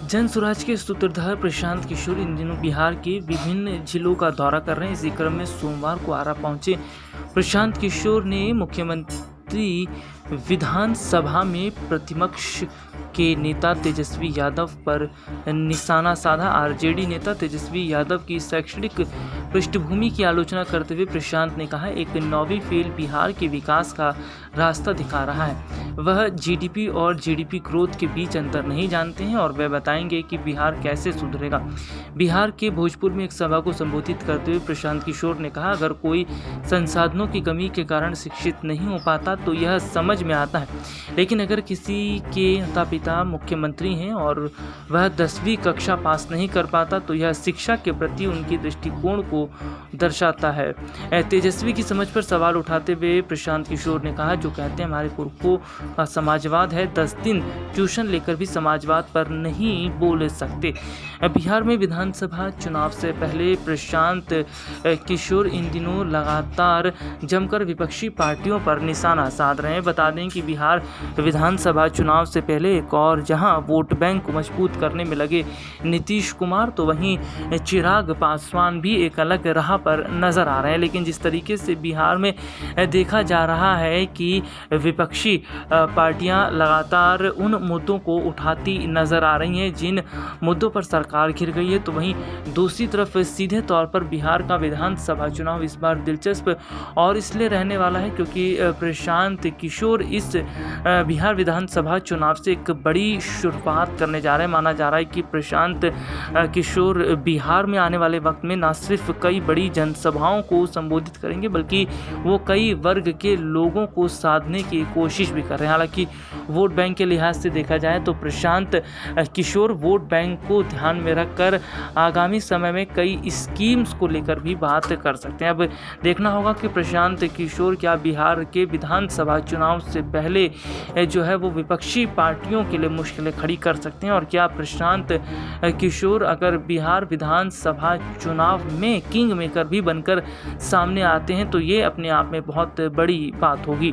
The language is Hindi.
जन स्वराज के सूत्रधार प्रशांत किशोर इन दिनों बिहार के विभिन्न जिलों का दौरा कर रहे हैं। इसी क्रम में सोमवार को आरा पहुंचे प्रशांत किशोर ने मुख्यमंत्री विधानसभा में प्रतिपक्ष के नेता तेजस्वी यादव पर निशाना साधा। आरजेडी नेता तेजस्वी यादव की शैक्षणिक पृष्ठभूमि की आलोचना करते हुए प्रशांत ने कहा, एक नौवीं फेल बिहार के विकास का रास्ता दिखा रहा है। वह जीडीपी और जीडीपी ग्रोथ के बीच अंतर नहीं जानते हैं और वह बताएंगे कि बिहार कैसे सुधरेगा। बिहार के भोजपुर में एक सभा को संबोधित करते हुए प्रशांत किशोर ने कहा, अगर कोई संसाधनों की कमी के कारण शिक्षित नहीं हो पाता तो यह समझ में आता है, लेकिन अगर किसी के माता पिता मुख्यमंत्री हैं और वह 10वीं कक्षा पास नहीं कर पाता तो यह शिक्षा के प्रति उनकी दृष्टिकोण को दर्शाता है। तेजस्वी की समझ पर सवाल उठाते हुए प्रशांत किशोर ने कहा, जो कहते हैं हमारे पुरखों का समाजवाद है, 10 दिन ट्यूशन लेकर भी समाजवाद पर नहीं बोल सकते। बिहार में विधानसभा चुनाव से पहले प्रशांत किशोर इन दिनों लगातार जमकर विपक्षी पार्टियों पर निशाना साध रहे हैं। बता दें कि बिहार विधानसभा चुनाव से पहले एक और जहां वोट बैंक को मजबूत करने में लगे नीतीश कुमार, तो वहीं चिराग पासवान भी एक अलग राह पर नजर आ रहे हैं। लेकिन जिस तरीके से बिहार में देखा जा रहा है कि विपक्षी पार्टियां लगातार उन मुद्दों को उठाती नजर आ रही हैं जिन मुद्दों पर सरकार घिर गई है, तो वहीं दूसरी तरफ सीधे तौर पर बिहार का विधानसभा चुनाव इस बार दिलचस्प और इसलिए रहने वाला है क्योंकि प्रशांत किशोर इस बिहार विधानसभा चुनाव से एक बड़ी शुरुआत करने जा रहे हैं। माना जा रहा है कि प्रशांत किशोर बिहार में आने वाले वक्त में न सिर्फ कई बड़ी जनसभाओं को संबोधित करेंगे बल्कि वो कई वर्ग के लोगों को साधने की कोशिश भी कर रहे हैं। हालांकि वोट बैंक के लिहाज से देखा जाए तो प्रशांत किशोर वोट बैंक को ध्यान में रखकर आगामी समय में कई स्कीम्स को लेकर भी बात कर सकते हैं। अब देखना होगा कि प्रशांत किशोर क्या बिहार के विधानसभा चुनाव से पहले जो है वो विपक्षी पार्टियों के लिए मुश्किलें खड़ी कर सकते हैं और क्या प्रशांत किशोर अगर बिहार विधानसभा चुनाव में किंग मेकर भी बनकर सामने आते हैं तो ये अपने आप में बहुत बड़ी बात होगी।